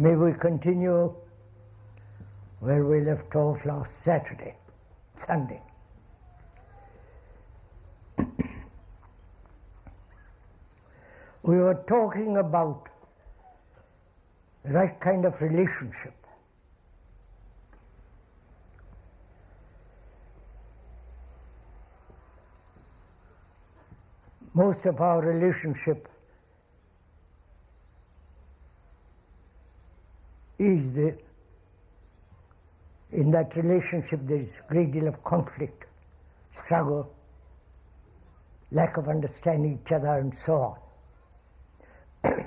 May we continue where we left off last Sunday. We were talking about the right kind of relationship. Most of our relationship is in that relationship there is a great deal of conflict, struggle, lack of understanding each other, and so on.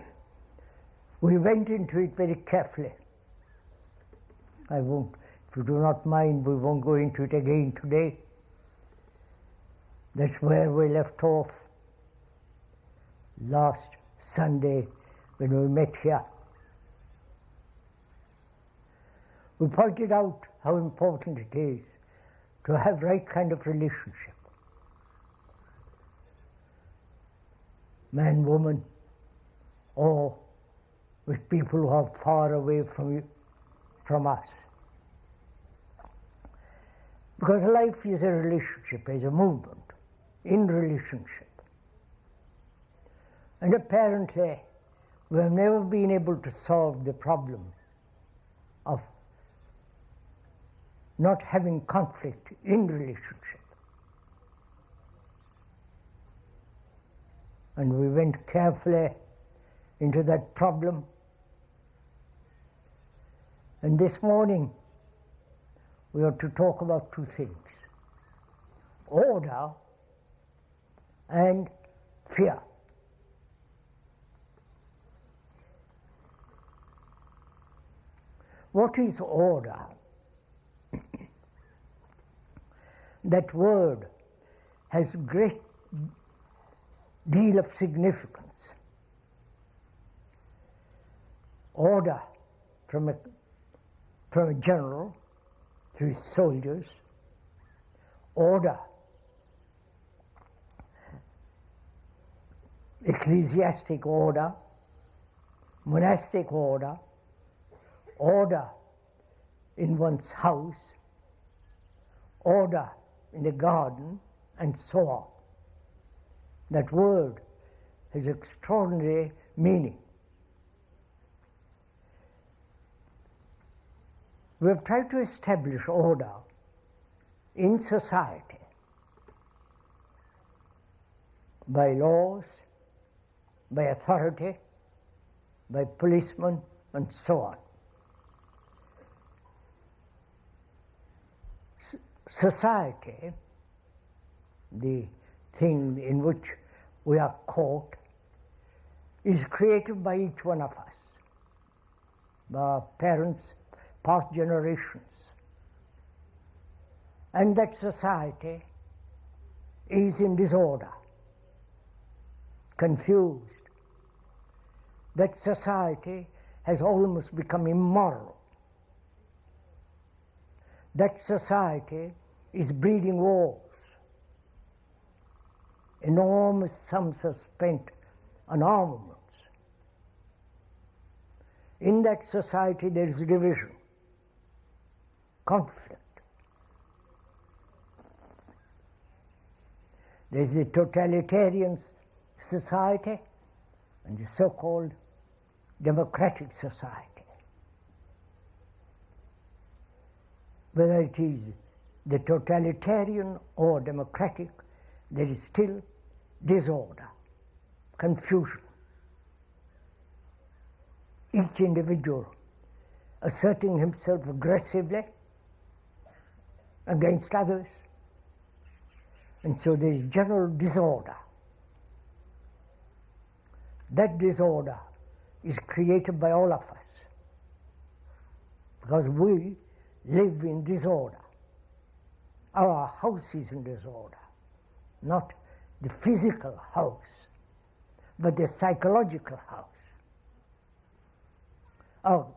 We went into it very carefully. I won't, if you do not mind, we won't go into it again today. That's where we left off last Sunday when we met here. We pointed out how important it is to have right kind of relationship. Man, woman, or with people who are far away from us. Because life is a relationship, is a movement in relationship. And apparently, we have never been able to solve the problem of not having conflict in relationship. And we went carefully into that problem. And this morning, we are to talk about two things: order and fear. What is order? That word has a great deal of significance. Order from a general to his soldiers, order, ecclesiastic order, monastic order, order in one's house, order in the garden, and so on. That word has extraordinary meaning. We have tried to establish order in society by laws, by authority, by policemen, and so on. Society, the thing in which we are caught, is created by each one of us, by our parents, past generations. And that society is in disorder, confused. That society has almost become immoral. That society is breeding wars. Enormous sums are spent on armaments. In that society there is division, conflict. There is the totalitarian society and the so-called democratic society. Whether it is the totalitarian or democratic, there is still disorder, confusion. Each individual asserting himself aggressively against others. And so there is general disorder. That disorder is created by all of us, because we live in disorder. Our house is in disorder, not the physical house, but the psychological house,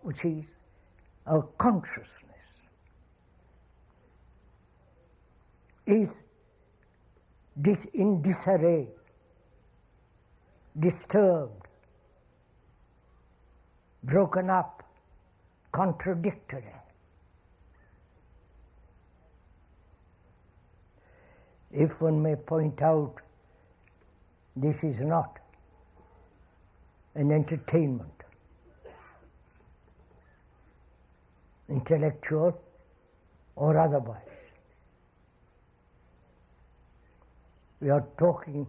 which is our consciousness, is in disarray, disturbed, broken up, contradictory. If one may point out, this is not an entertainment, intellectual or otherwise. We are talking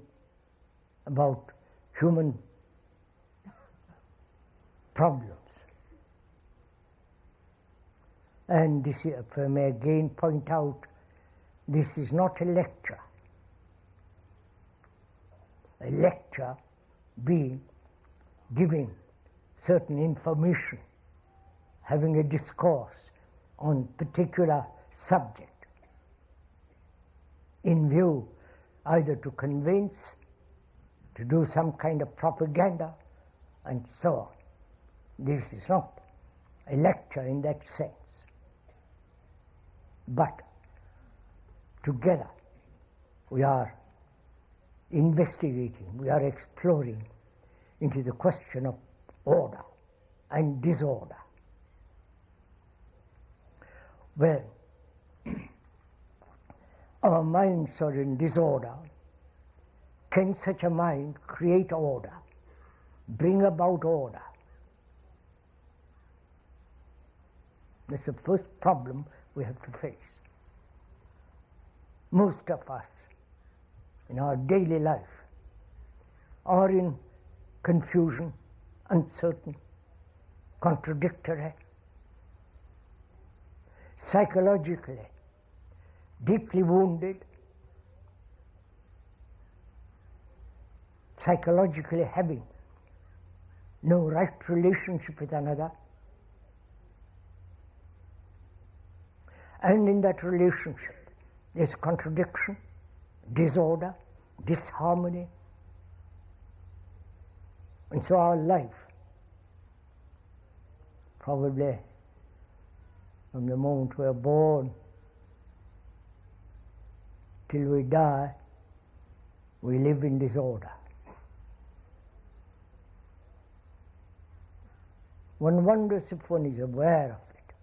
about human problems. And this, if I may again point out, this is not a lecture. A lecture being giving certain information, having a discourse on particular subject in view either to convince, to do some kind of propaganda, and so on. This is not a lecture in that sense. But together we are investigating, we are exploring into the question of order and disorder. Well, our minds are in disorder. Can such a mind create order, bring about order? That's the first problem we have to face. Most of us in our daily life are in confusion, uncertain, contradictory, psychologically deeply wounded, psychologically having no right relationship with another, and in that relationship there's contradiction, disorder, disharmony. And so our life, probably from the moment we are born till we die, we live in disorder. One wonders if one is aware of it.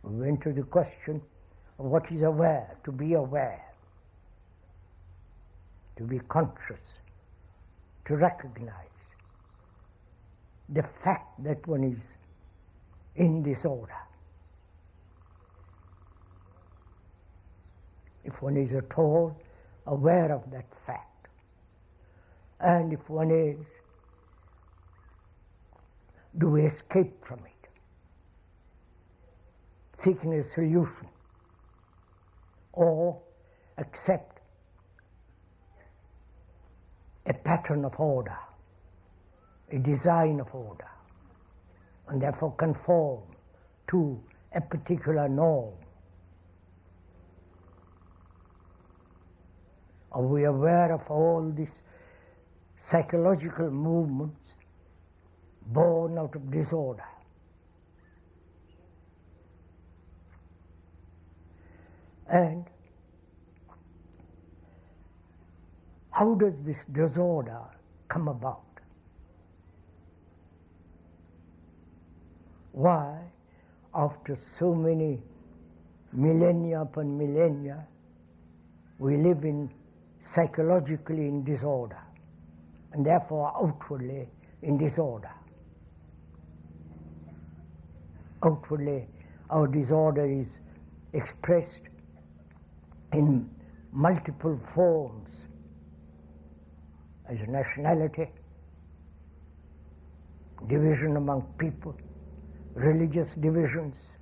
We went to the question of what is aware, to be aware, to be conscious, to recognize the fact that one is in disorder. If one is at all aware of that fact, and if one is, do we escape from it, seeking a solution, or accept a pattern of order, a design of order, and therefore conform to a particular norm? Are we aware of all these psychological movements born out of disorder? And how does this disorder come about? Why, after so many millennia upon millennia, we live in psychologically in disorder, and therefore outwardly in disorder? Outwardly, our disorder is expressed in multiple forms, as nationality, division among people, religious divisions,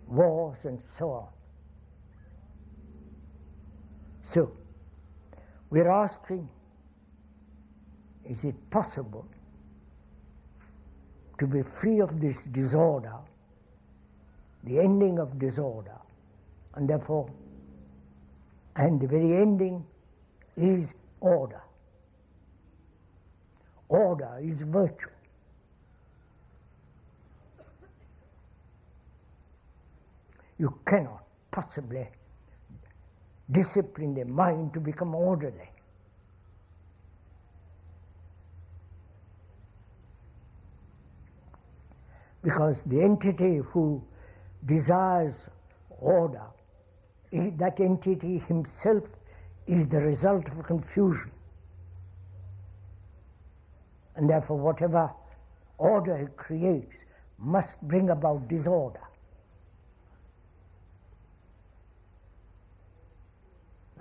wars, and so on. So, we're asking, is it possible to be free of this disorder, the ending of disorder, and therefore, and the very ending is order. Order is virtue. You cannot possibly discipline the mind to become orderly. Because the entity who desires order, that entity himself is the result of confusion. And therefore whatever order he creates must bring about disorder.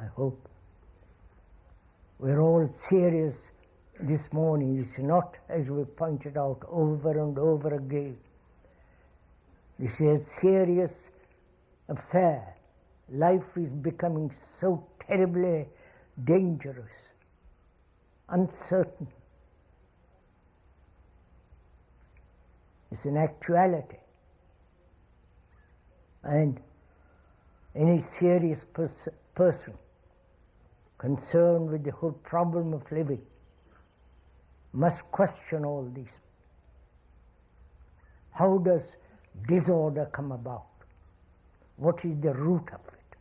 I hope we're all serious this morning. It's not, as we pointed out over and over again, this is a serious affair. Life is becoming so terribly dangerous, uncertain. It's an actuality. And any serious person concerned with the whole problem of living must question all this. How does disorder come about? What is the root of it?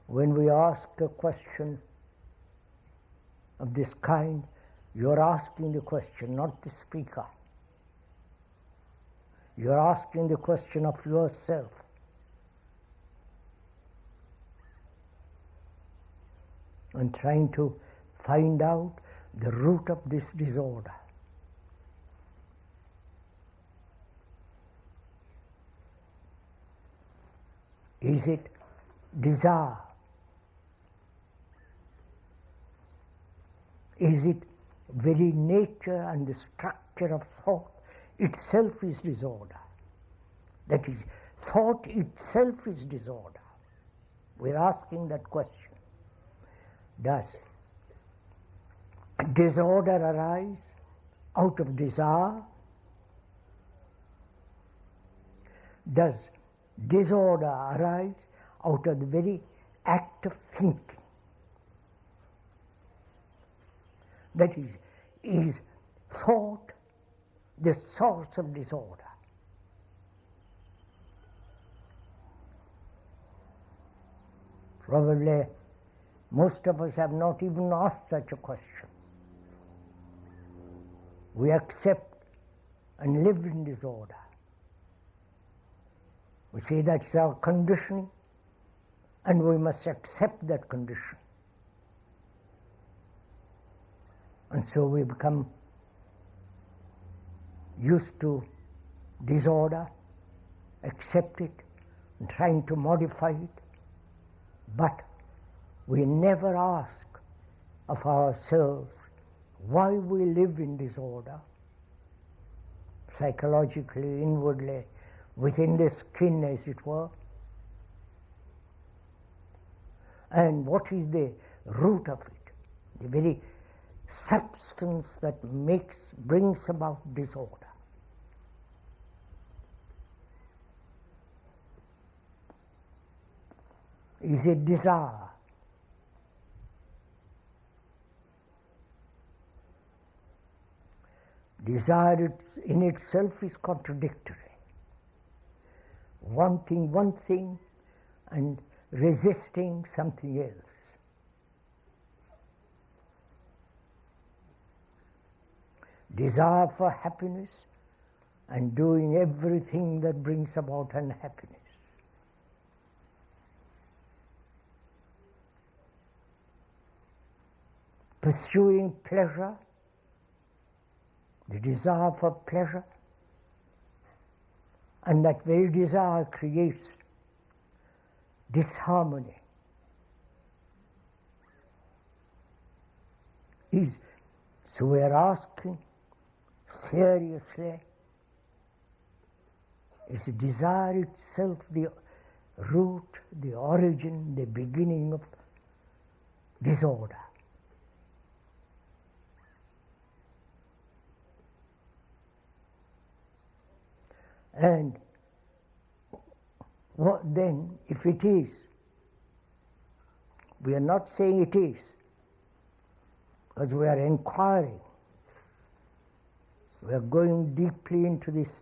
When we ask a question of this kind, you're asking the question, not the speaker. You're asking the question of yourself. And trying to find out the root of this disorder. Is it desire? Is it very nature and the structure of thought itself is disorder? That is, thought itself is disorder. We're asking that question. Does disorder arise out of desire? Does disorder arise out of the very act of thinking? That is thought the source of disorder? Probably most of us have not even asked such a question. We accept and live in disorder. We say that's our conditioning, and we must accept that condition. And so we become used to disorder, accept it, and trying to modify it. But we never ask of ourselves why we live in disorder, psychologically, inwardly, within the skin, as it were. And what is the root of it? The very substance that brings about disorder. Is it desire? Desire in itself is contradictory. Wanting one thing and resisting something else. Desire for happiness and doing everything that brings about unhappiness. Pursuing pleasure, the desire for pleasure, and that very desire creates disharmony. So we are asking seriously, is desire itself the root, the origin, the beginning of disorder? And what then, if it is? We are not saying it is, because we are inquiring. We are going deeply into this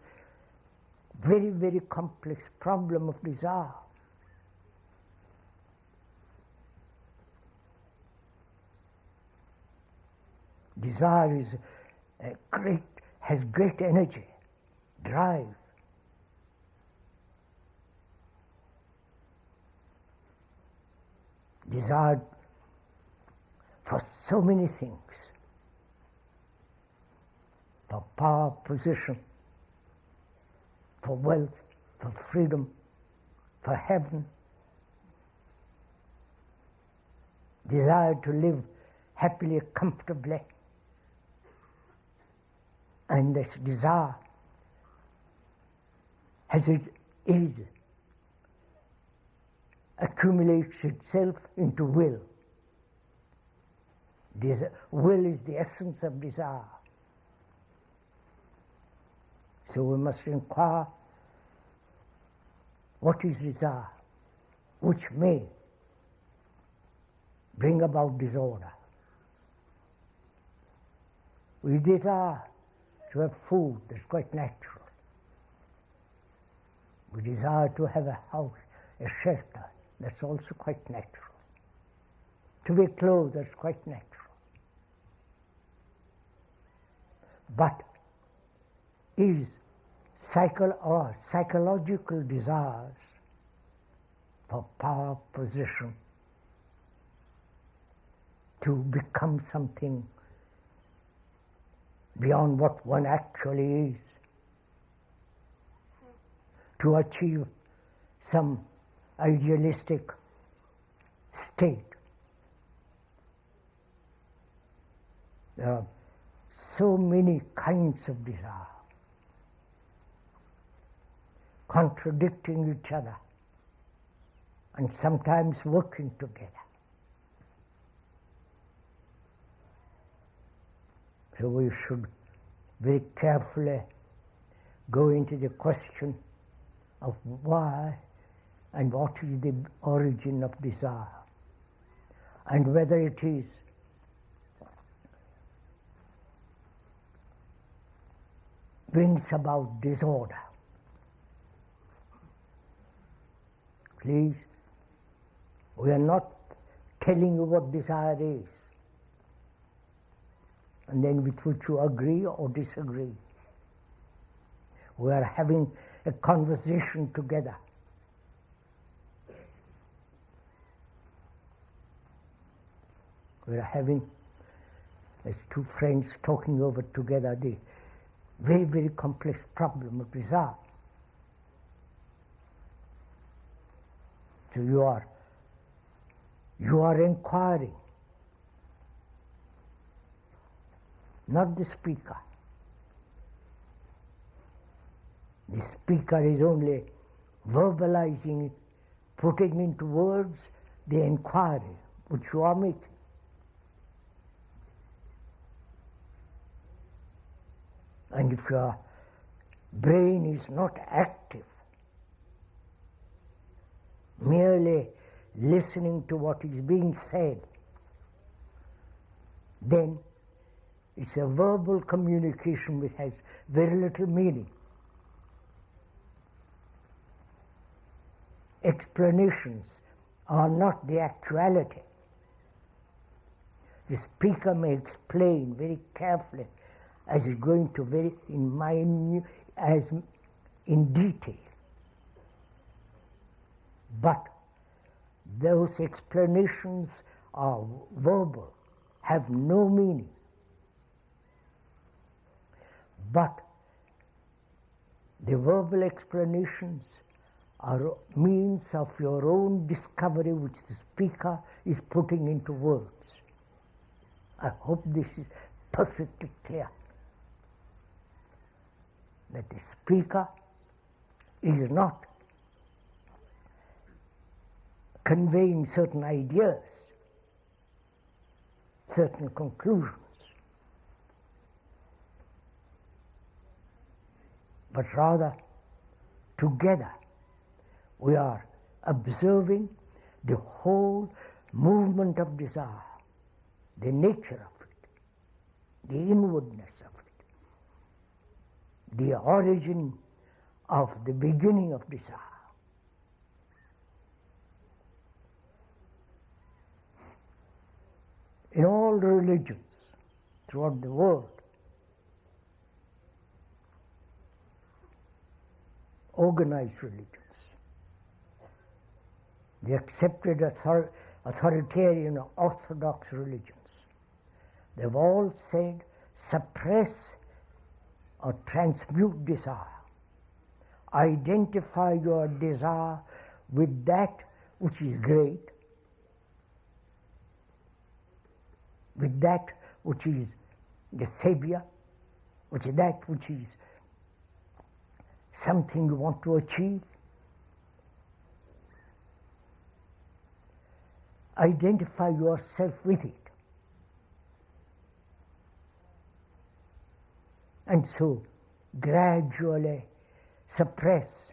very, very complex problem of desire. Desire is has great energy, drive. Desire for so many things, for power, position, for wealth, for freedom, for heaven. Desire to live happily, comfortably. And this desire accumulates itself into will. Will is the essence of desire. So we must inquire, what is desire, which may bring about disorder. We desire to have food, that's quite natural. We desire to have a house, a shelter, that's also quite natural. To be clothed, that's quite natural. But is psychological desires for power, position, to become something beyond what one actually is, to achieve some idealistic state. There are so many kinds of desire, contradicting each other and sometimes working together. So we should very carefully go into the question of why and what is the origin of desire, and whether it is brings about disorder. Please, we are not telling you what desire is, and then with which you agree or disagree. We are having a conversation together. We are having, as two friends talking over together, the very, very complex problem of desire. So you are inquiring, not the speaker. The speaker is only verbalizing it, putting into words the inquiry which you are making. And if your brain is not active, merely listening to what is being said, then it's a verbal communication which has very little meaning. Explanations are not the actuality. The speaker may explain very carefully, as is going to very in detail. But those explanations are verbal, have no meaning. But the verbal explanations are means of your own discovery which the speaker is putting into words. I hope this is perfectly clear. That the speaker is not conveying certain ideas, certain conclusions, but rather together we are observing the whole movement of desire, the nature of it, the inwardness of it, the origin of the beginning of desire. In all religions, throughout the world. Organized religions. The accepted authoritarian orthodox religions. They've all said, suppress or transmute desire. Identify your desire with that which is great, with that which is the savior, which is that which is something you want to achieve. Identify yourself with it. And so gradually suppress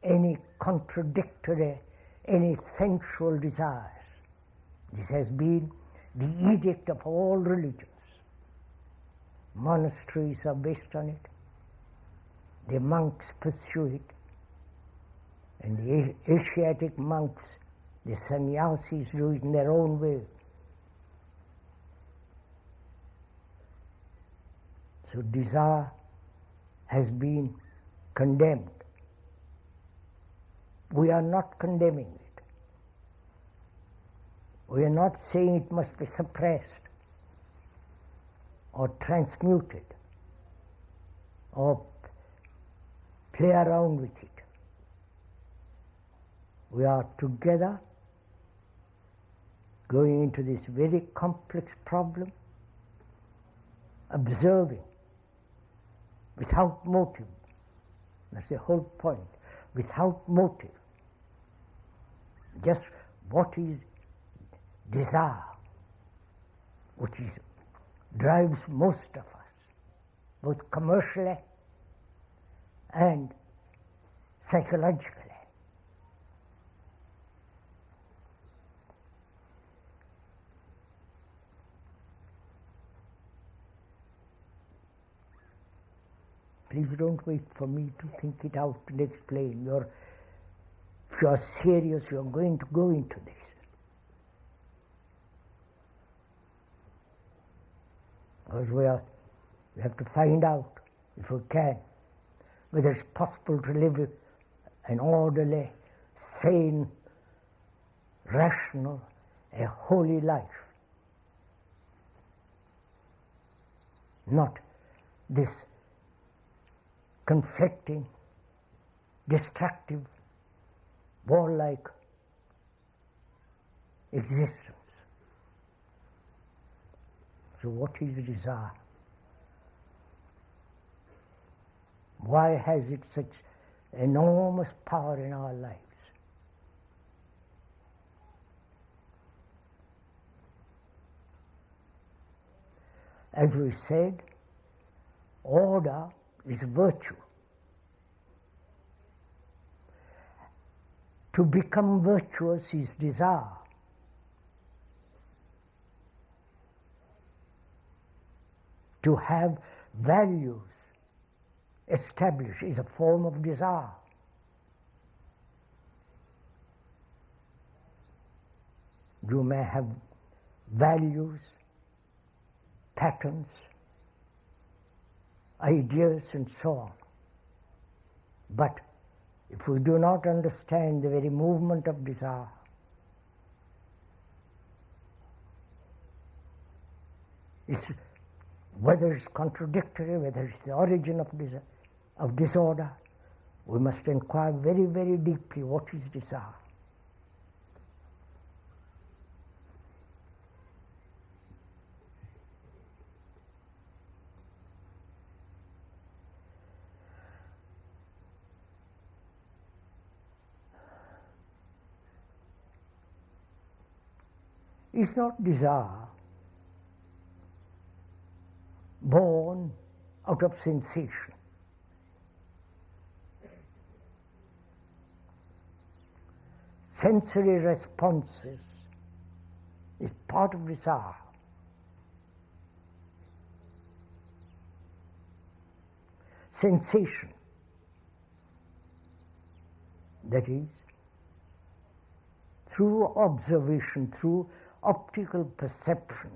any contradictory, any sensual desires. This has been the edict of all religions. Monasteries are based on it. The monks pursue it. And the Asiatic monks, the sannyasis, do it in their own way. So desire has been condemned. We are not condemning it. We are not saying it must be suppressed or transmuted or play around with it. We are together going into this very complex problem, observing without motive. That's the whole point. Without motive. Just what is desire, which drives most of us, both commercially and psychologically. Please don't wait for me to think it out and explain. If you are serious, you are going to go into this. Because we have to find out, if we can, whether it's possible to live an orderly, sane, rational, a holy life. Not this conflicting, destructive, warlike existence. So what is desire? Why has it such enormous power in our lives? As we said, order is virtue. To become virtuous is desire. To have values established is a form of desire. You may have values, patterns, ideas, and so on. But if we do not understand the very movement of desire, whether it's contradictory, whether it's the origin of disorder, we must inquire very, very deeply what is desire. Is not desire born out of sensation? Sensory responses is part of desire. Sensation, that is, through observation, through optical perception,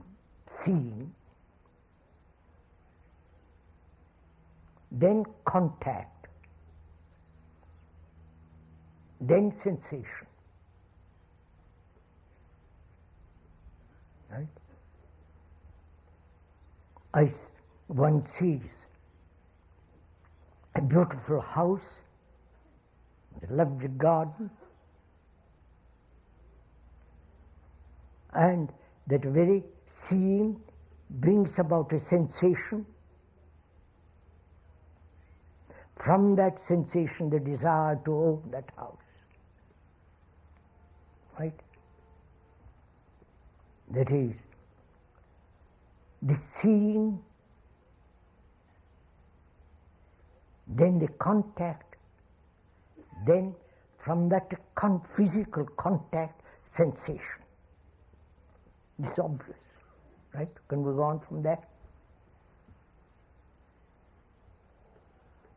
seeing, then contact, then sensation. Right? One sees a beautiful house, a lovely garden, and that very seeing brings about a sensation. From that sensation, the desire to own that house. Right? That is, the seeing, then the contact, then from that physical contact, sensation. This is obvious, right? Can we go on from there?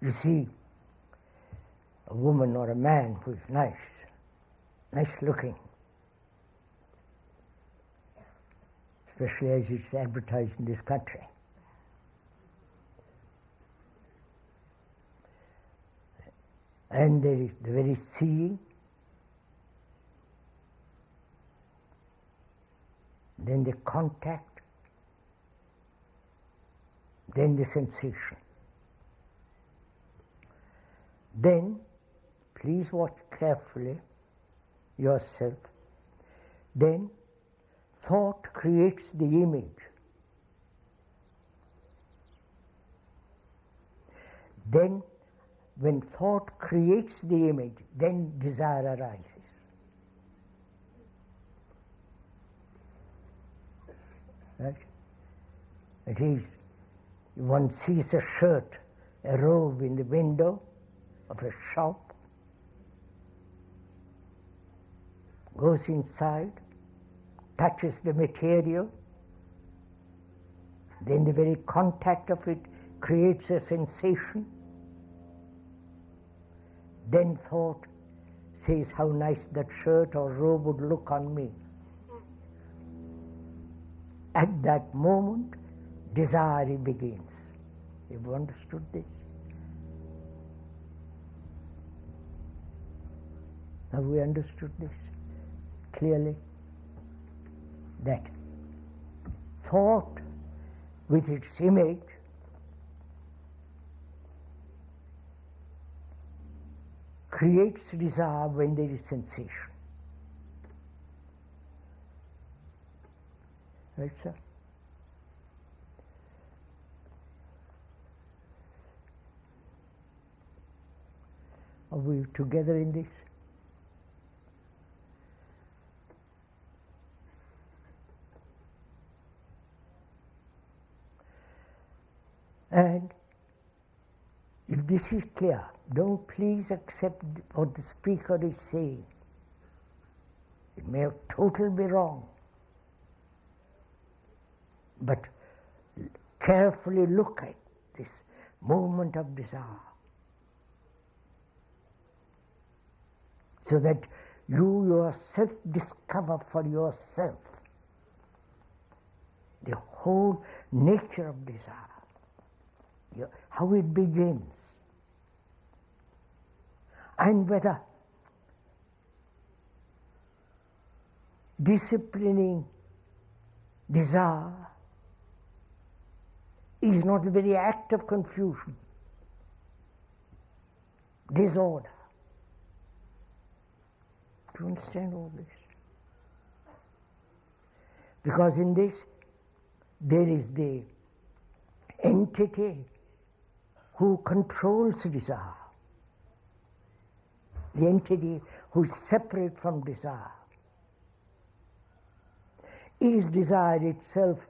You see a woman or a man who is nice looking, especially as it's advertised in this country. And there is the very seeing, then the contact, then the sensation. Then, please watch carefully yourself, then thought creates the image. Then, when thought creates the image, then desire arises. Right? It is, one sees a shirt, a robe in the window of a shop, goes inside, touches the material, then the very contact of it creates a sensation. Then thought says how nice that shirt or robe would look on me. At that moment, desire begins. Have you understood this? Have we understood this clearly? That thought with its image creates desire when there is sensation. Right, sir? Are we together in this? And if this is clear, don't please accept what the speaker is saying. It may totally be wrong. But carefully look at this movement of desire, so that you yourself discover for yourself the whole nature of desire, how it begins, and whether disciplining desire is not the very act of confusion, disorder. Do you understand all this? Because in this, there is the entity who controls desire, the entity who is separate from desire. Is desire itself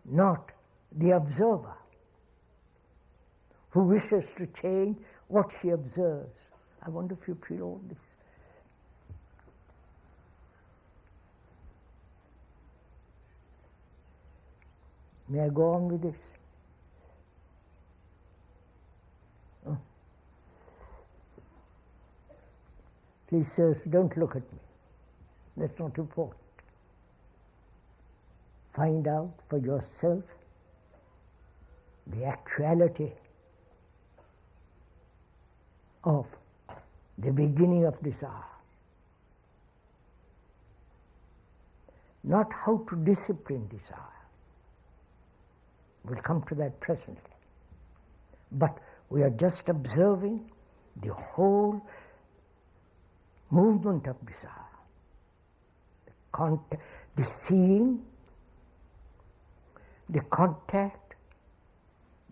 not the observer who wishes to change what he observes? I wonder if you feel all this. May I go on with this? Oh. Please, sirs, don't look at me. That's not important. Find out for yourself the actuality of the beginning of desire. Not how to discipline desire. We'll come to that presently. But we are just observing the whole movement of desire. The seeing, the contact,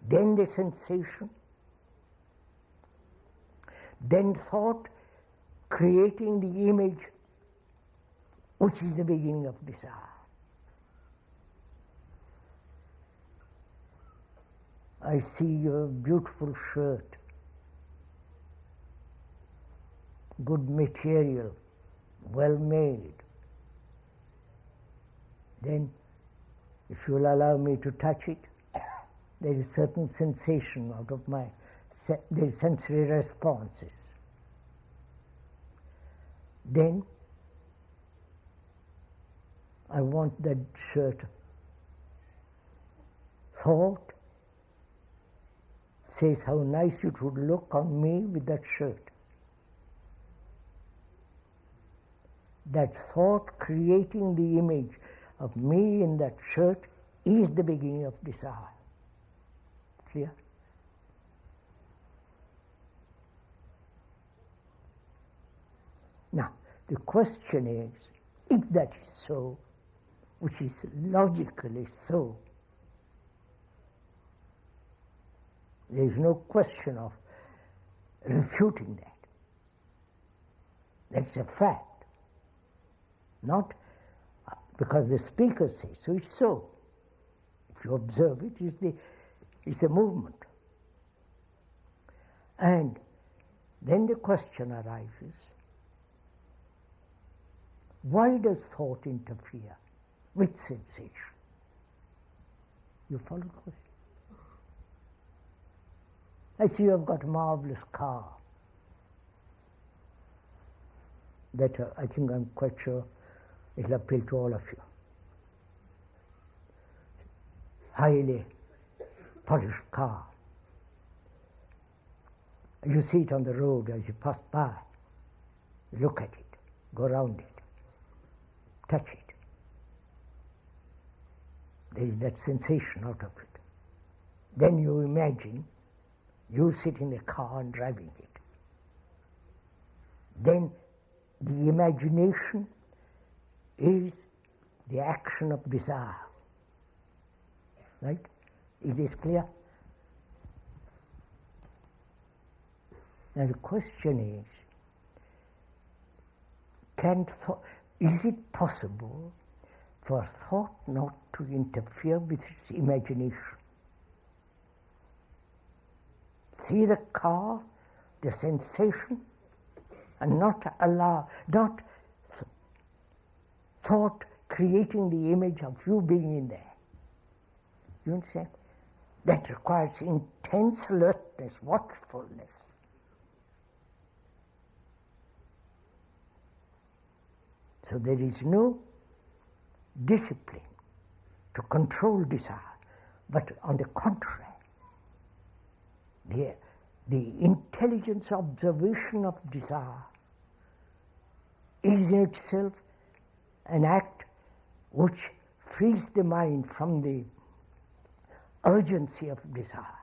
then the sensation, then thought, creating the image, which is the beginning of desire. I see your beautiful shirt, good material, well made. Then, if you'll allow me to touch it, there is certain sensation out of my the sensory responses. Then, I want that shirt. Thought says how nice it would look on me with that shirt. That thought creating the image of me in that shirt is the beginning of desire. Clear? Now, the question is, if that is so, which is logically so, there is no question of refuting that. That's a fact. Not because the speaker says so, it's so. If you observe it, it's the movement. And then the question arises, why does thought interfere with sensation? You follow the question? I see you have got a marvelous car that I think I'm quite sure it'll appeal to all of you. Highly polished car. You see it on the road as you pass by. Look at it, go around it, touch it. There is that sensation out of it. Then you imagine you sit in a car and driving it. Then the imagination is the action of desire. Right? Is this clear? Now the question is, is it possible for thought not to interfere with its imagination? See the car, the sensation, and not allow, thought creating the image of you being in there. You understand? That requires intense alertness, watchfulness. So there is no discipline to control desire, but on the contrary, the intelligence observation of desire is in itself an act which frees the mind from the urgency of desire.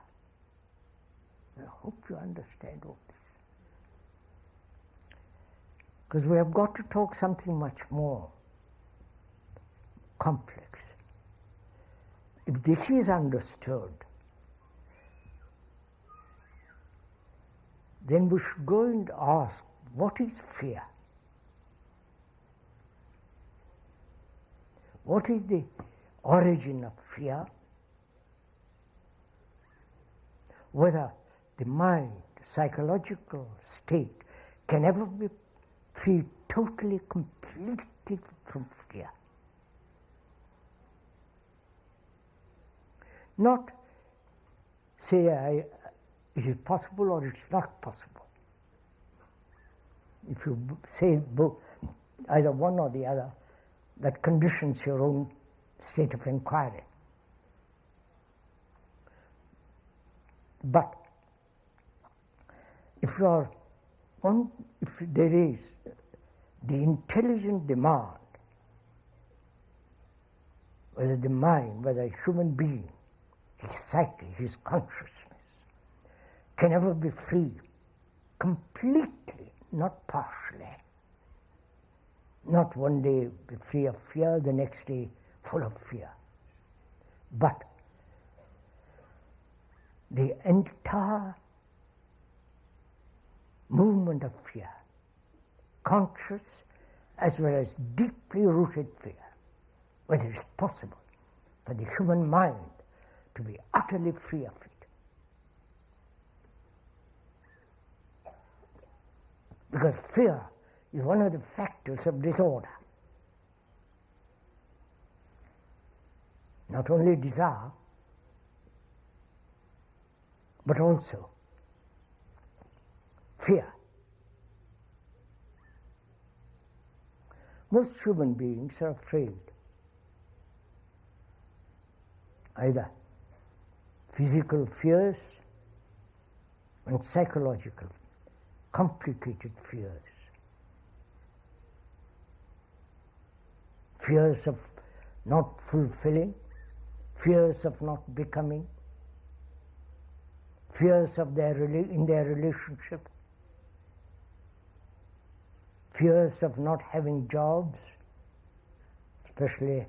I hope you understand all this. Because we have got to talk something much more complex. If this is understood, then we should go and ask, what is fear? What is the origin of fear? Whether the mind, psychological state, can ever be free totally, completely from fear. Not say it is possible or it's not possible. If you say both, either one or the other, that conditions your own state of inquiry. But if you are if there is the intelligent demand, whether the mind, whether a human being, his psyche, his consciousness, can ever be free completely, not partially. Not one day be free of fear, the next day full of fear. But the entire movement of fear, conscious as well as deeply rooted fear, whether it's possible for the human mind to be utterly free of it. Because fear is one of the factors of disorder. Not only desire, but also fear. Most human beings are afraid, either physical fears and psychological, complicated fears. Fears of not fulfilling, fears of not becoming, fears of in their relationship, fears of not having jobs, especially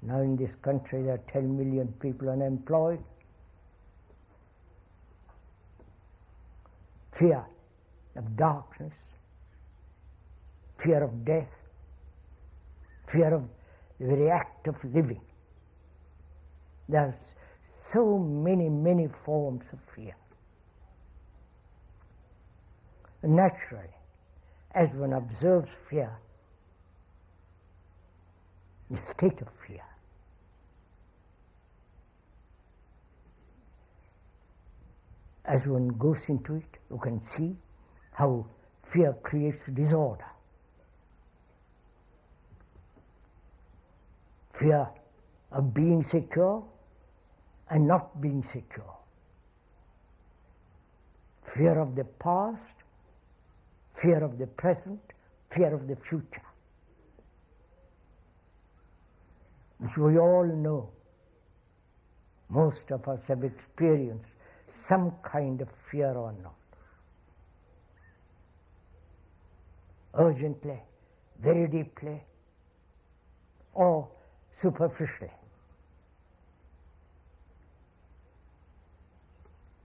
now in this country there are 10 million people unemployed. Fear of darkness, fear of death, fear of the very act of living. There are so many forms of fear. Naturally, as one observes fear, the state of fear, as one goes into it, you can see how fear creates disorder. Fear of being secure and not being secure. Fear of the past, fear of the present, fear of the future. Which we all know. Most of us have experienced some kind of fear or not. Urgently, very deeply, or superficially.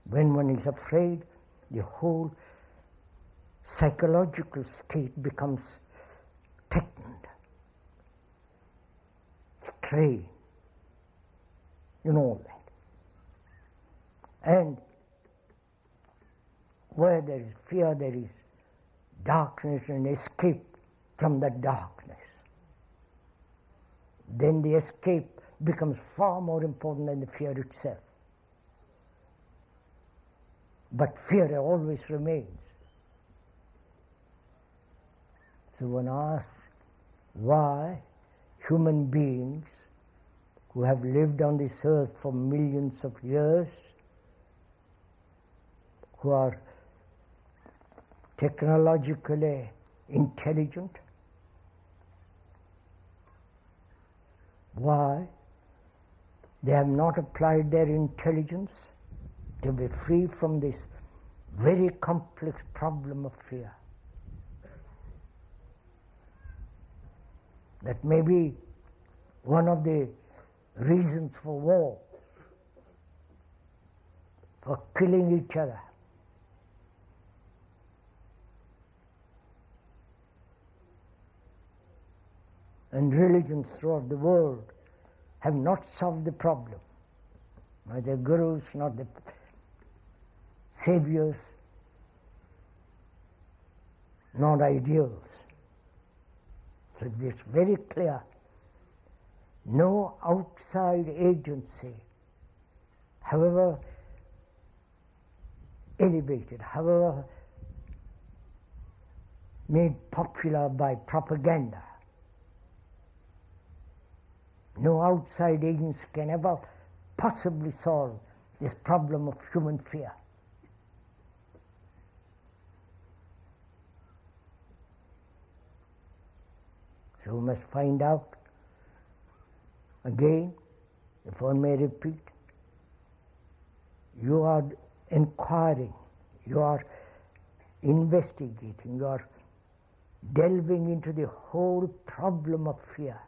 When one is afraid, the whole psychological state becomes tightened, strained, you know all that. And where there is fear, there is darkness and escape from that darkness. Then the escape becomes far more important than the fear itself. But fear always remains. So one asks why human beings who have lived on this earth for millions of years, who are technologically intelligent, why they have not applied their intelligence to be free from this very complex problem of fear. That may be one of the reasons for war, for killing each other. And religions throughout the world have not solved the problem. Neither gurus, nor the saviors, nor ideals. So it is very clear, no outside agency, however elevated, however made popular by propaganda, no outside agency can ever possibly solve this problem of human fear. So we must find out. Again, if one may repeat, you are inquiring, you are investigating, you are delving into the whole problem of fear.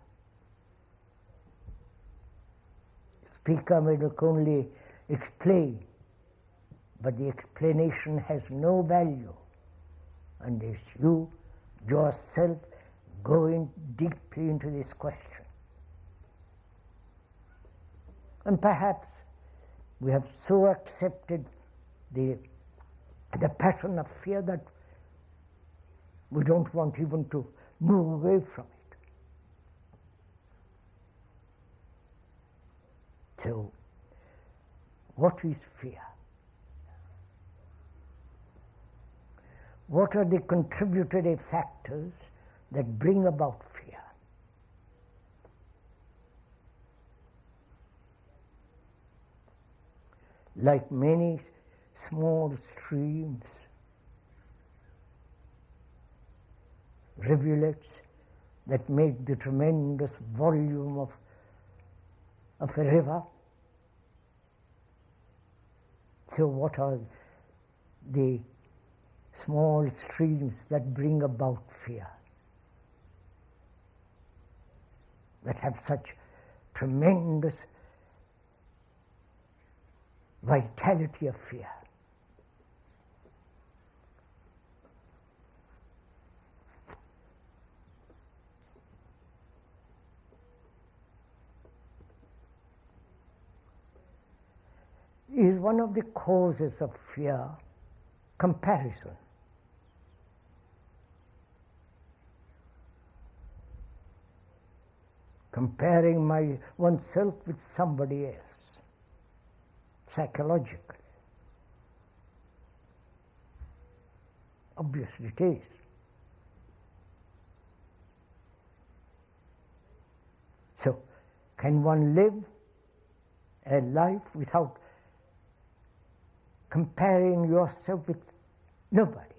Speaker may not only explain, but the explanation has no value unless you yourself go in deeply into this question. And perhaps we have so accepted the pattern of fear that we don't want even to move away from it. So, what is fear? What are the contributory factors that bring about fear? Like many small streams, rivulets that make the tremendous volume of a river. So what are the small streams that bring about fear, that have such tremendous vitality of fear? Is one of the causes of fear comparison. Comparing oneself with somebody else, psychologically. Obviously it is. So, can one live a life without comparing yourself with nobody?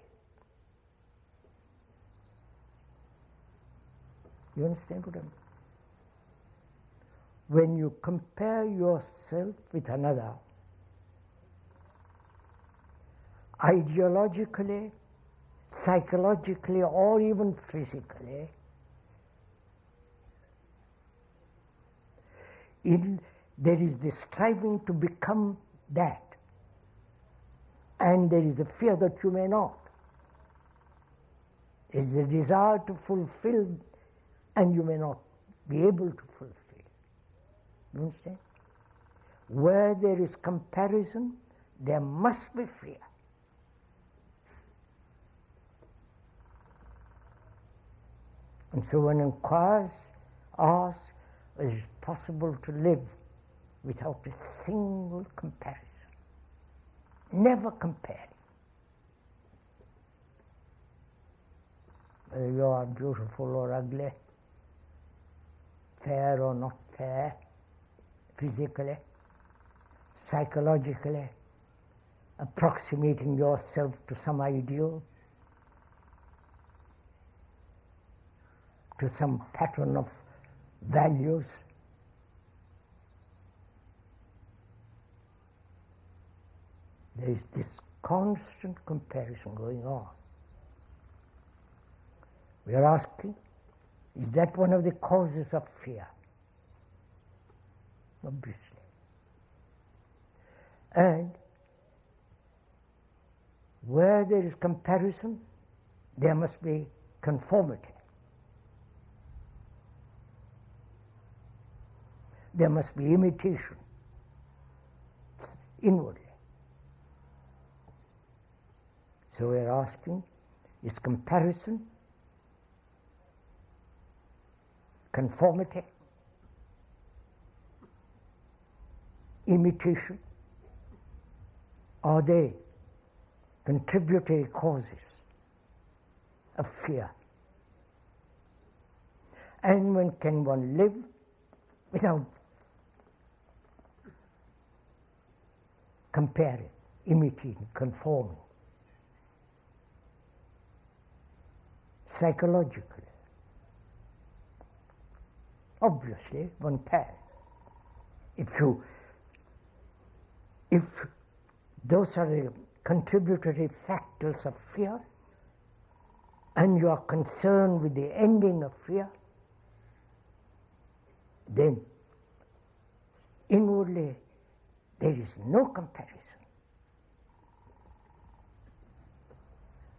You understand what I mean? When you compare yourself with another, ideologically, psychologically, or even physically, there is the striving to become that, and there is the fear that you may not. There is the desire to fulfill, and you may not be able to fulfill. You understand? Where there is comparison, there must be fear. And so one inquires, asks, is it possible to live without a single comparison? Never comparing. Whether you are beautiful or ugly, fair or not fair, physically, psychologically, approximating yourself to some ideal, to some pattern of values. There is this constant comparison going on. We are asking, is that one of the causes of fear? Obviously. And where there is comparison, there must be conformity. There must be imitation inwardly. So we are asking, is comparison, conformity, imitation, are they contributory causes of fear? And when can one live without comparing, imitating, conforming? Psychologically. Obviously, one can. If those are the contributory factors of fear, and you are concerned with the ending of fear, then inwardly there is no comparison,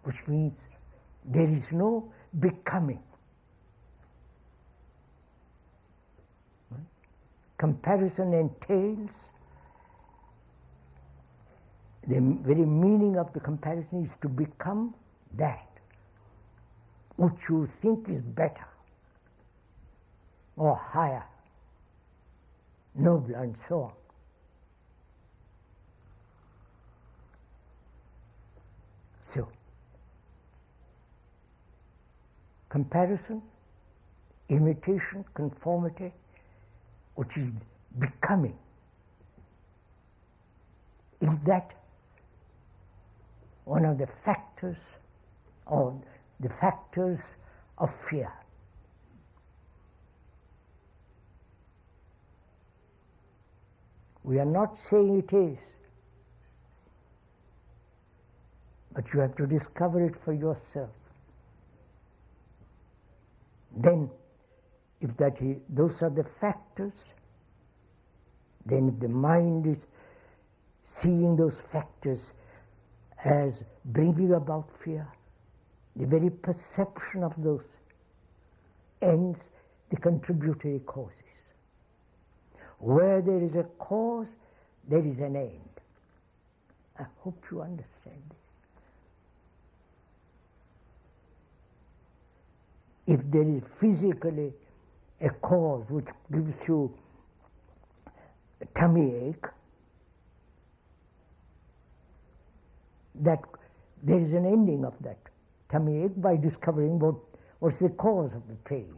which means there is no becoming. Comparison entails, the very meaning of the comparison is to become that which you think is better or higher, nobler, and so on. So, comparison, imitation, conformity, which is becoming, is that one of the factors, or the factors of fear. We are not saying it is, but you have to discover it for yourself. Then, if those are the factors, then if the mind is seeing those factors as bringing about fear, the very perception of those ends the contributory causes. Where there is a cause, there is an end. I hope you understand this. If there is physically a cause which gives you a tummy ache, that there is an ending of that tummy ache by discovering what's the cause of the pain.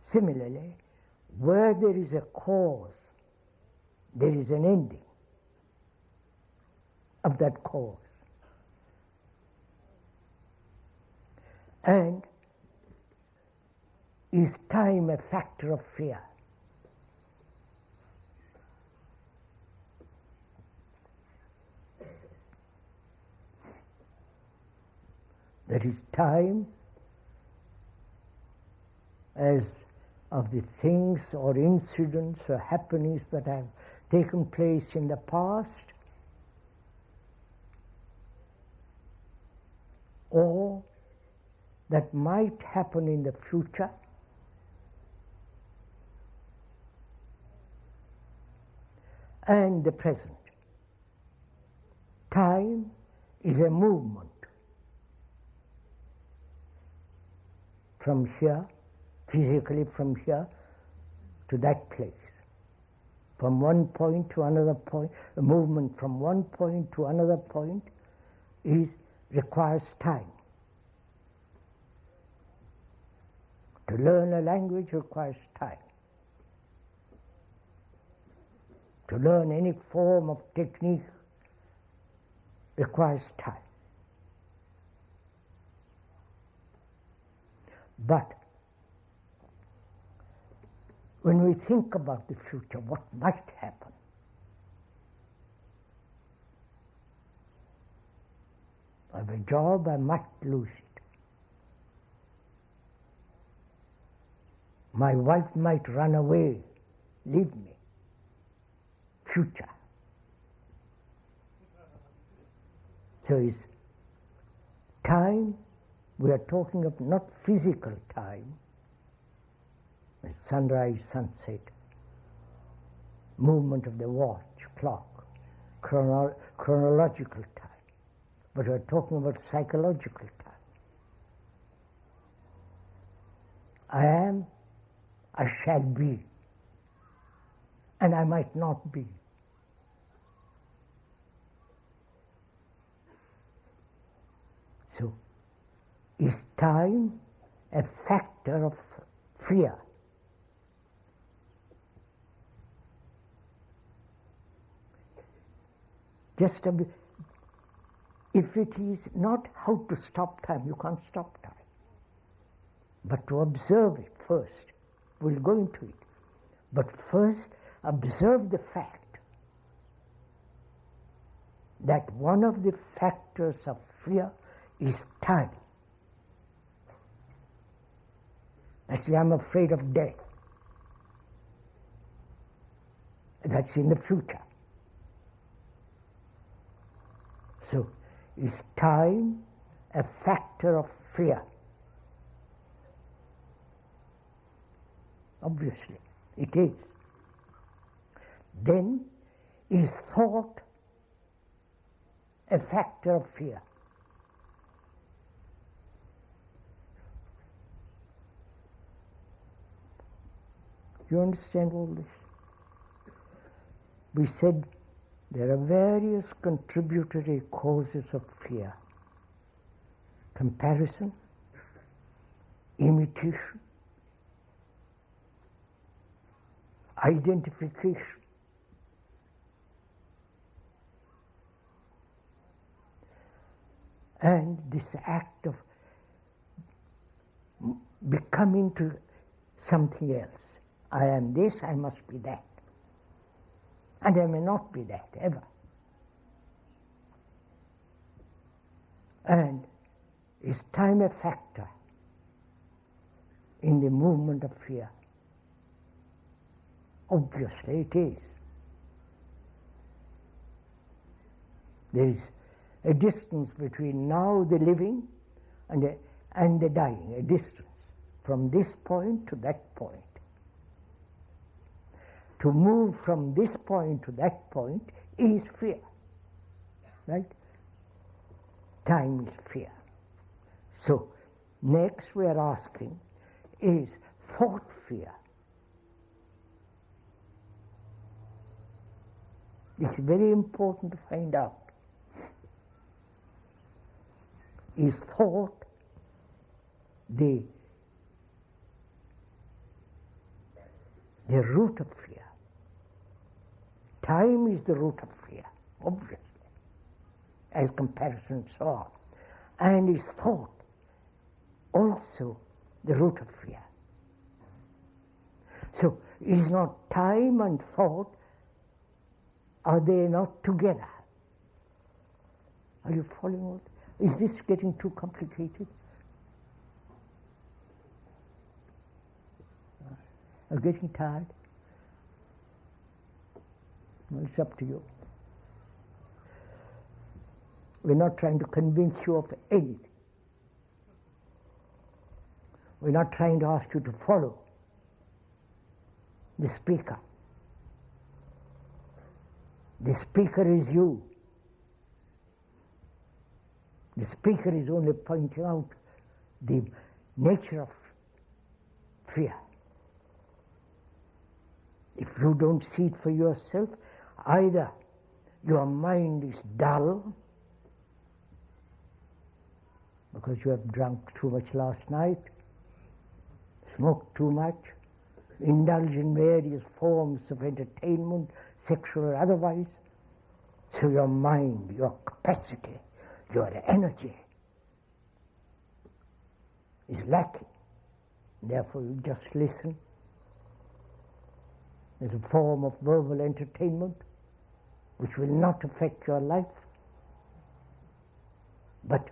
Similarly, where there is a cause, there is an ending of that cause. And is time a factor of fear? That is, time as of the things or incidents or happenings that have taken place in the past, or that might happen in the future, and the present. Time is a movement from here, physically from here to that place. From one point to another point, a movement from one point to another point requires time. To learn a language requires time. To learn any form of technique requires time. But when we think about the future, what might happen? I have a job, I might lose it. My wife might run away, leave me. Future. So is time, we are talking of not physical time, sunrise, sunset, movement of the watch, clock, chronological time, but we are talking about psychological time. I am, I shall be, and I might not be. So, is time a factor of fear? Just a bit, if it is not how to stop time, you can't stop time, but to observe it first. We'll go into it. But first, observe the fact that one of the factors of fear is time. That's why I'm afraid of death. That's in the future. So, is time a factor of fear? Obviously, it is. Then, is thought a factor of fear? You understand all this? We said there are various contributory causes of fear. Comparison, imitation, identification. And this act of becoming to something else. I am this, I must be that. And I may not be that ever. And is time a factor in the movement of fear? Obviously it is. There is a distance between now the living and the dying, a distance from this point to that point. To move from this point to that point is fear, right? Time is fear. So, next we are asking, is thought fear? It's very important to find out. Is thought the root of fear? Time is the root of fear, obviously, as comparison and so on. And is thought also the root of fear? So, is not time and thought, are they not together? Are you following all? Is this getting too complicated? Are you getting tired? Well, it's up to you. We're not trying to convince you of anything. We're not trying to ask you to follow the speaker. The speaker is you. The speaker is only pointing out the nature of fear. If you don't see it for yourself, either your mind is dull because you have drunk too much last night, smoked too much, indulged in various forms of entertainment, sexual or otherwise. So your mind, your capacity, your energy is lacking. Therefore you just listen. As a form of verbal entertainment which will not affect your life. But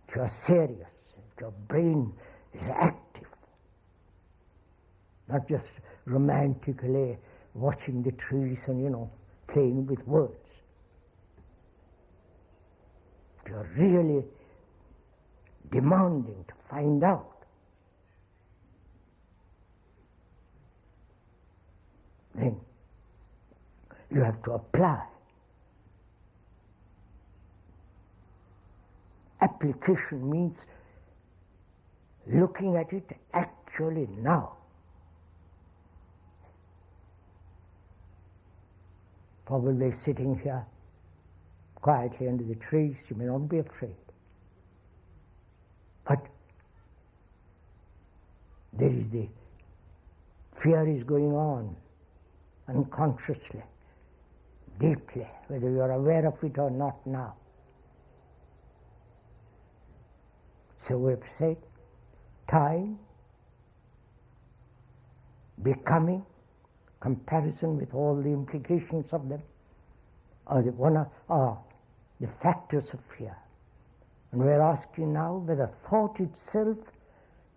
if you are serious, if your brain is active, not just romantically watching the trees and, playing with words. If you are really demanding to find out, then you have to apply. Application means looking at it actually now. Probably sitting here quietly under the trees, you may not be afraid. But there is the fear is going on unconsciously, deeply, whether you are aware of it or not now. So we have said time becoming, comparison with all the implications of them, are the factors of fear. And we're asking now whether thought itself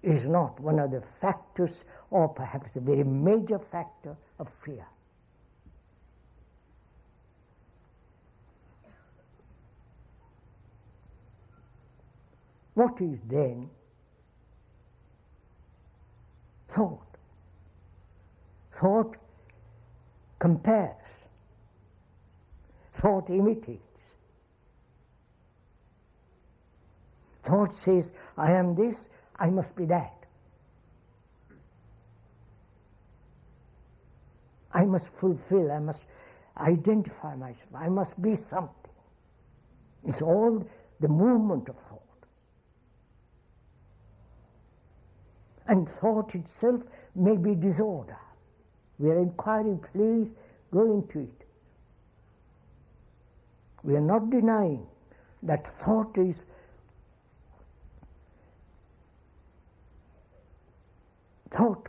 is not one of the factors, or perhaps the very major factor of fear. What is then thought? Thought compares. Thought imitates. Thought says, I am this, I must be that. I must fulfill, I must identify myself, I must be something. It's all the movement of thought. And thought itself may be disorder. We are inquiring, please go into it. We are not denying that thought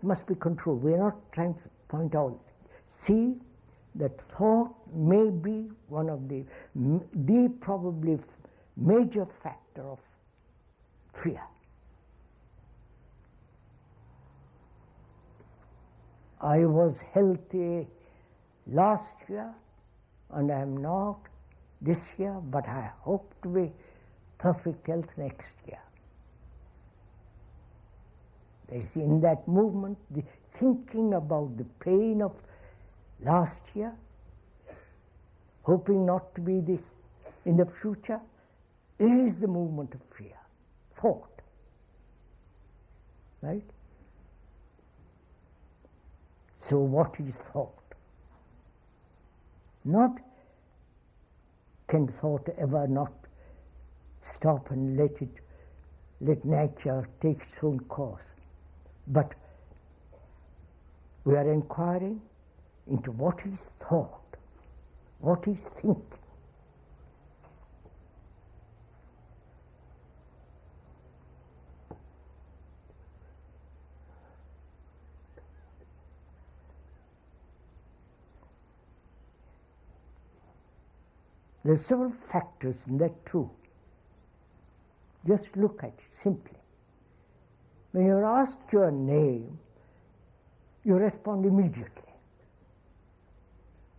must be controlled. We are not trying to point out. See that thought may be one of the probably major factor of fear. I was healthy last year, and I am not this year, but I hope to be perfect health next year. There's in that movement the thinking about the pain of last year, hoping not to be this in the future, is the movement of fear, thought. Right? So what is thought? Not can thought ever not stop and let nature take its own course. But we are inquiring into what is thought, what is thinking. There are several factors in that too. Just look at it simply. When you're asked your name, you respond immediately.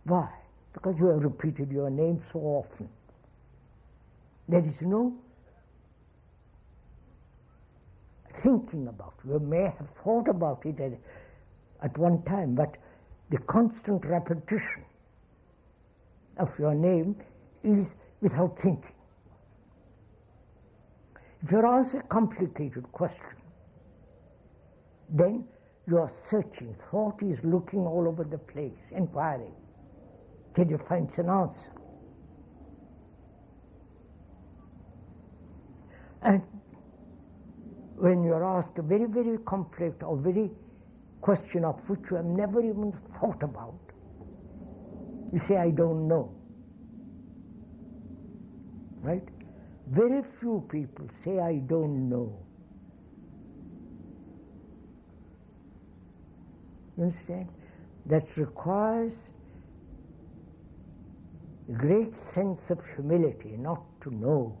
Why? Because you have repeated your name so often. There is no thinking about it. You may have thought about it at one time, but the constant repetition of your name is without thinking. If you're asked a complicated question, then you are searching. Thought is looking all over the place, inquiring, till you find an answer. And when you are asked a very, very complex or very question of which you have never even thought about, you say, I don't know. Right? Very few people say, I don't know. You understand? That requires a great sense of humility, not to know,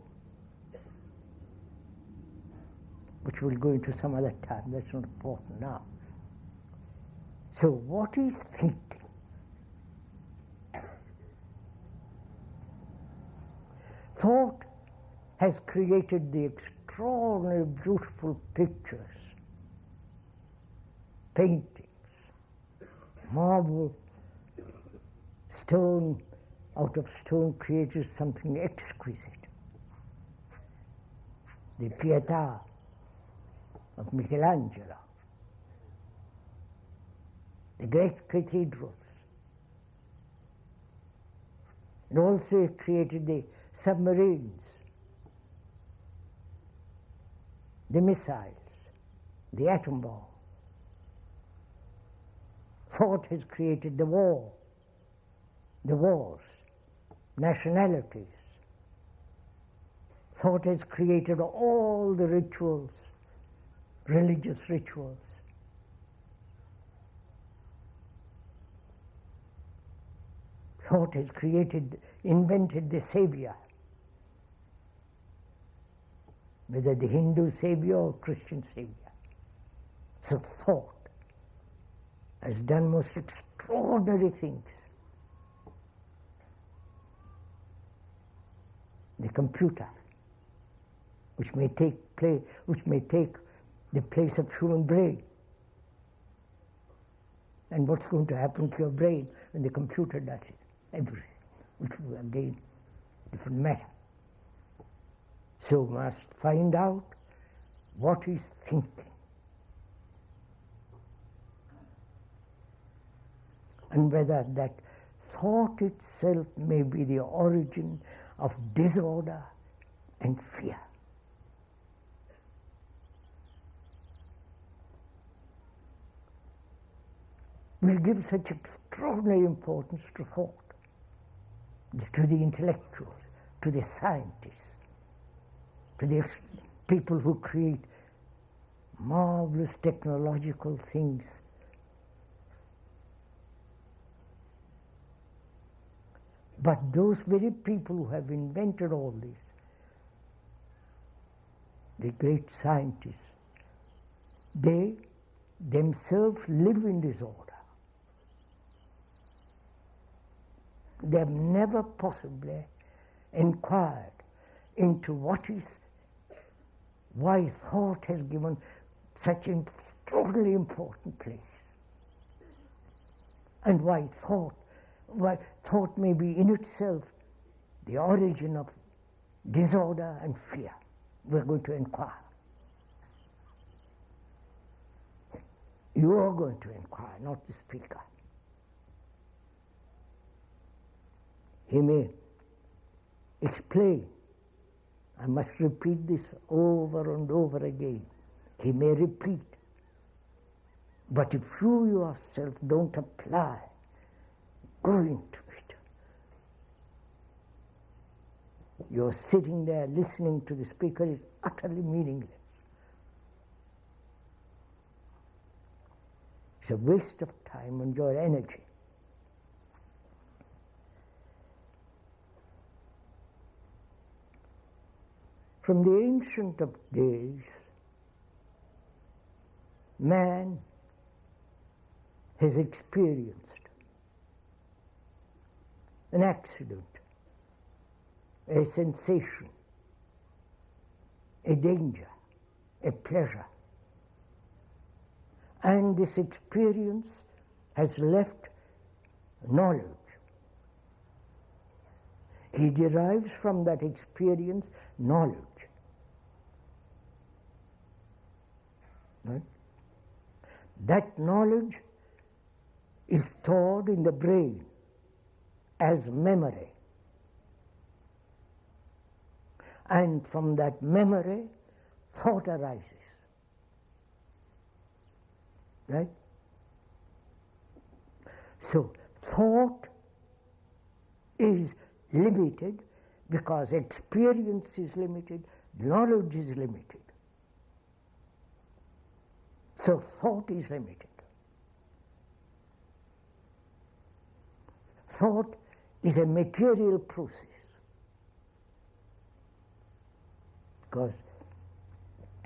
which we'll go into some other time. That's not important now. So what is thinking? Thought has created the extraordinary beautiful pictures, paintings, marble, stone, out of stone created something exquisite. The Pietà of Michelangelo, the great cathedrals. And also created the submarines, the missiles, the atom bomb. Thought has created the war, the wars, nationalities. Thought has created all the rituals, religious rituals. thought has invented the savior, whether the Hindu savior or Christian savior. So thought has done most extraordinary things. The computer, which may take the place of human brain. And what's going to happen to your brain when the computer does it? Everything, which is again different matter. So we must find out what is thinking. And whether that thought itself may be the origin of disorder and fear. We'll give such extraordinary importance to thought, to the intellectuals, to the scientists, to the people who create marvelous technological things. But those very people who have invented all this, the great scientists, they themselves live in disorder. They have never possibly inquired into why thought has given such an extraordinarily important place, and why thought may be in itself the origin of disorder and fear. We're going to inquire. You are going to inquire, not the speaker. He may explain. I must repeat this over and over again. He may repeat. But if you yourself don't apply, go into it. You're sitting there listening to the speaker is utterly meaningless. It's a waste of time and your energy. From the ancient of days, man has experienced an accident, a sensation, a danger, a pleasure. And this experience has left knowledge. He derives from that experience knowledge. Right? That knowledge is stored in the brain as memory. And from that memory, thought arises. Right? So, thought is limited because experience is limited, knowledge is limited. So, thought is limited. Thought is a material process because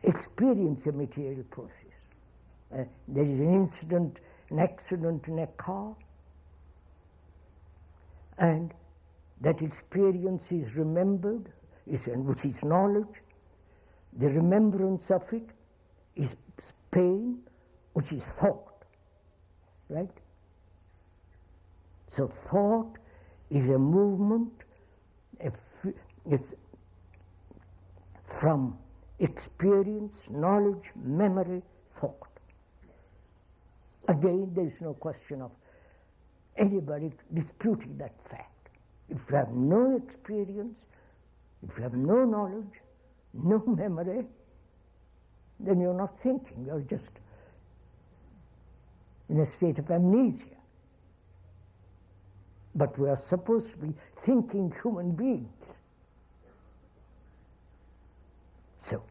experience is a material process. There is an accident in a car, and that experience is remembered, which is knowledge. The remembrance of it is pain, which is thought, right? So thought is a movement is from experience, knowledge, memory, thought. Again, there is no question of anybody disputing that fact. If you have no experience, if you have no knowledge, no memory, then you're not thinking, you're just in a state of amnesia. But we are supposed to be thinking human beings. So,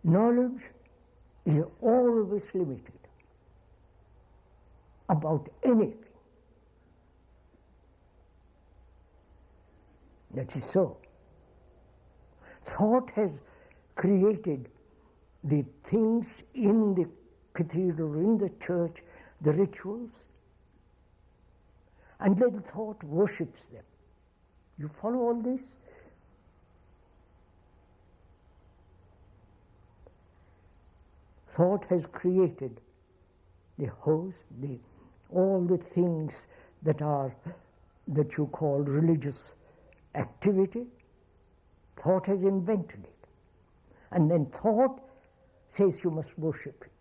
knowledge is always limited about anything. That is so. Thought has created the things in the cathedral, in the church, the rituals, and then thought worships them. You follow all this? Thought has created the host, all the things that you call religious activity. Thought has invented it. And then thought says you must worship it.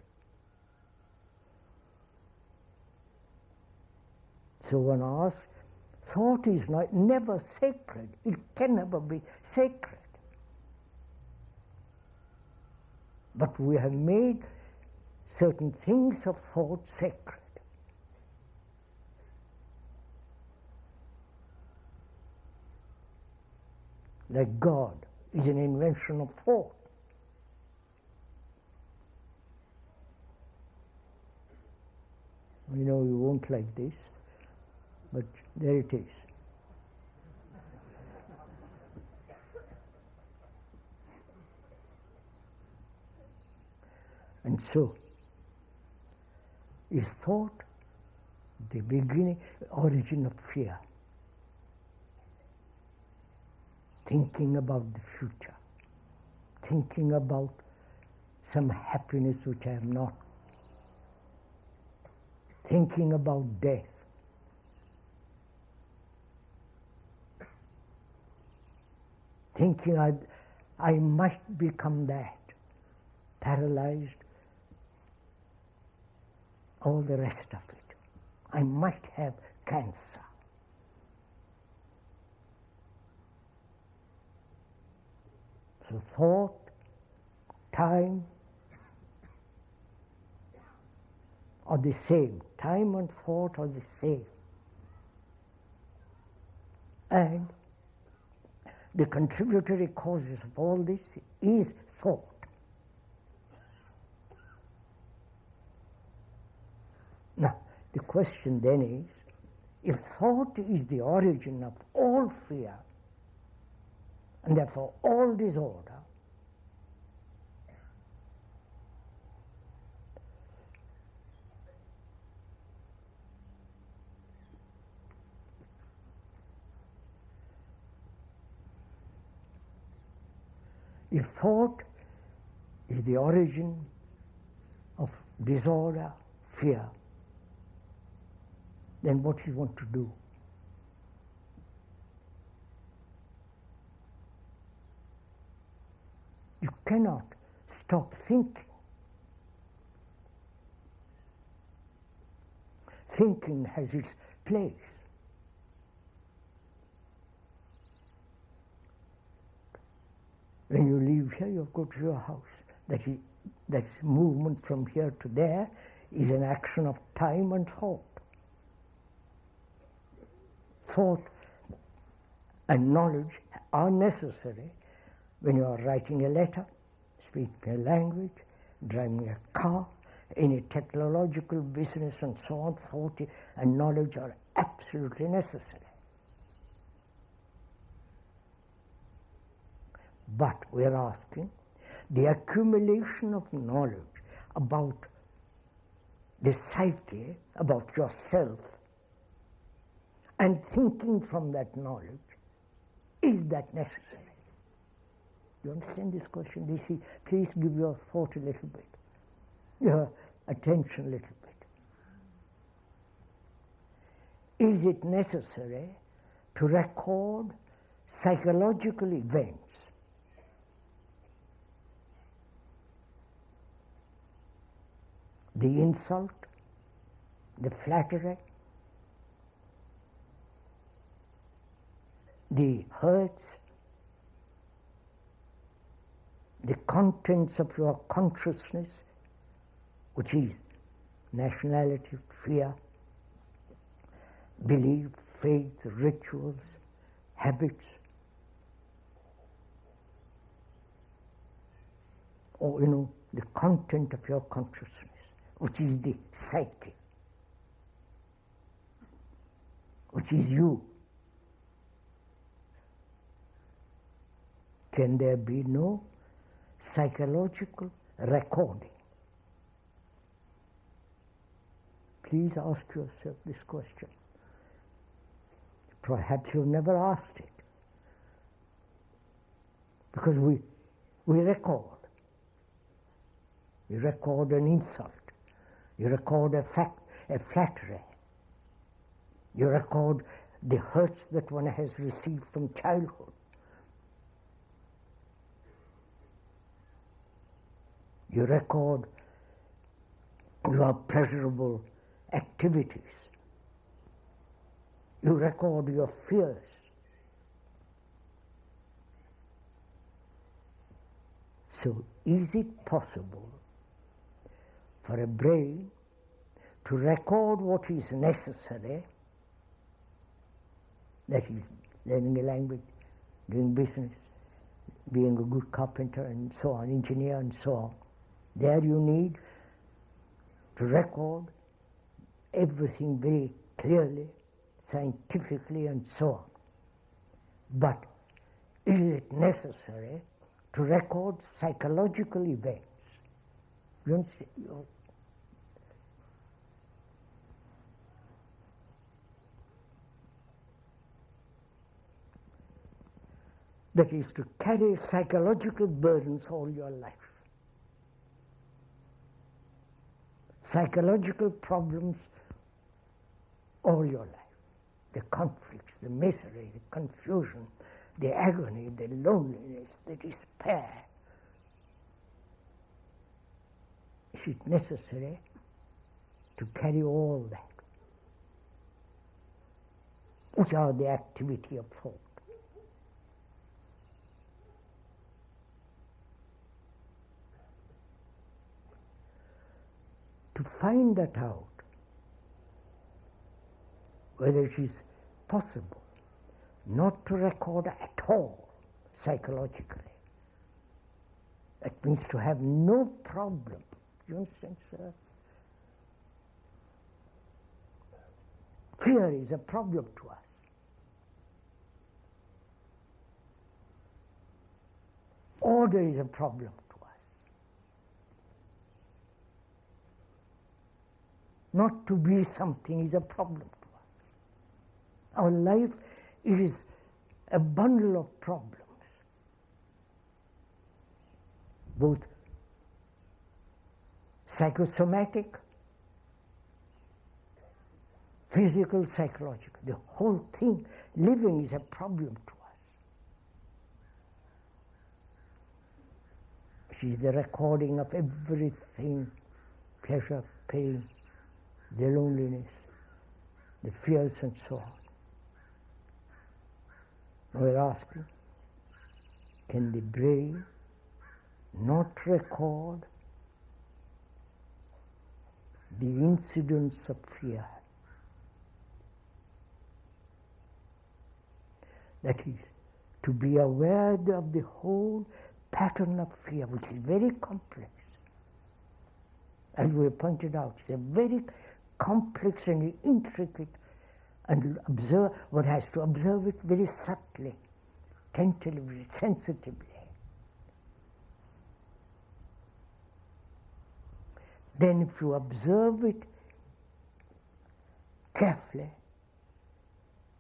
So one asks, thought is never sacred. It can never be sacred. But we have made certain things of thought sacred. Like God is an invention of thought. You know you won't like this, but there it is. And so, is thought the beginning, origin of fear? Thinking about the future, thinking about some happiness which I have not, thinking about death. Thinking I might become that, paralyzed, all the rest of it. I might have cancer. So thought, time are the same. Time and thought are the same. And the contributory causes of all this is thought. Now, the question then is, if thought is the origin of all fear, and therefore all disorder, if thought is the origin of disorder, fear, then what is one to do? You cannot stop thinking. Thinking has its place. When you leave here, you go to your house. That's movement from here to there is an action of time and thought. Thought and knowledge are necessary when you are writing a letter, speaking a language, driving a car, any technological business and so on. Thought and knowledge are absolutely necessary. But we are asking, the accumulation of knowledge about the psyche, about yourself, and thinking from that knowledge, is that necessary? You understand this question? DC, please give your thought a little bit, your attention a little bit. Is it necessary to record psychological events? The insult, the flattery, the hurts, the contents of your consciousness, which is nationality, fear, belief, faith, rituals, habits, or the content of your consciousness, which is the psyche, which is you. can there be no psychological recording? Please ask yourself this question. Perhaps you've never asked it. Because we record. You record an insult. You record a flattery. You record the hurts that one has received from childhood. You record your pleasurable activities. You record your fears. So, is it possible for a brain to record what is necessary, that is, learning a language, doing business, being a good carpenter and so on, engineer and so on? There you need to record everything very clearly, scientifically and so on. But is it necessary to record psychological events? You understand? That is to carry psychological burdens all your life. Psychological problems all your life. The conflicts, the misery, the confusion, the agony, the loneliness, the despair. Is it necessary to carry all that? Which are the activity of thought? To find that out, whether it is possible not to record at all psychologically. That means to have no problem. You understand, sir? Fear is a problem to us. Order is a problem to us. Not to be something is a problem to us. Our life is a bundle of problems, both psychosomatic, physical, psychological. The whole thing, living is a problem to us. It is the recording of everything, pleasure, pain, the loneliness, the fears and so on. We're asking, can the brain not record the incidents of fear? That is, to be aware of the whole pattern of fear, which is very complex. As we pointed out, it's a very complex and intricate, and one has to observe it very subtly, tentatively, sensitively. Then if you observe it carefully,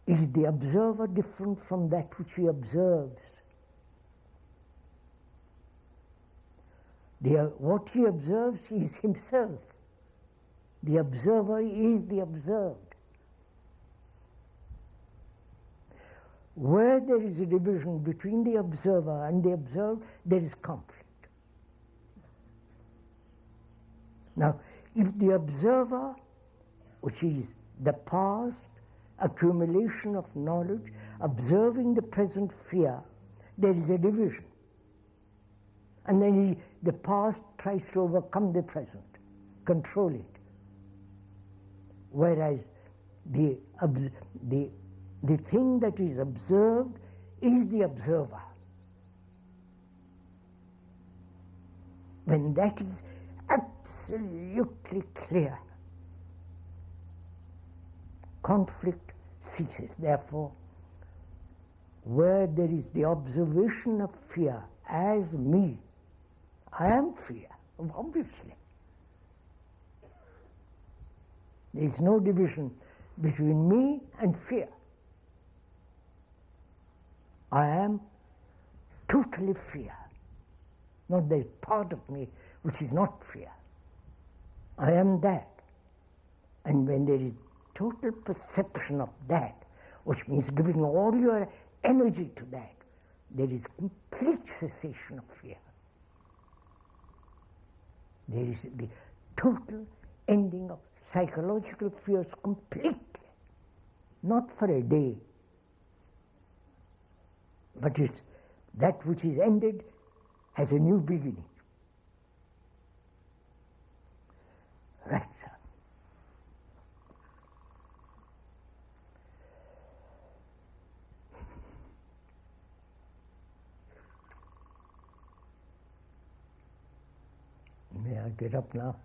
is the observer different from that which he observes? What he observes is himself. The observer is the observed. Where there is a division between the observer and the observed, there is conflict. Now, if the observer, which is the past accumulation of knowledge, observing the present fear, there is a division. And then the past tries to overcome the present, control it. Whereas the thing that is observed is the observer. When that is absolutely clear, conflict ceases. Therefore, where there is the observation of fear as me. I am fear, obviously. There is no division between me and fear. I am totally fear. Not that part of me which is not fear. I am that. And when there is total perception of that, which means giving all your energy to that, there is complete cessation of fear. There is the total ending of psychological fears completely, not for a day, but it's that which is ended has a new beginning. Right, sir. May I get up now?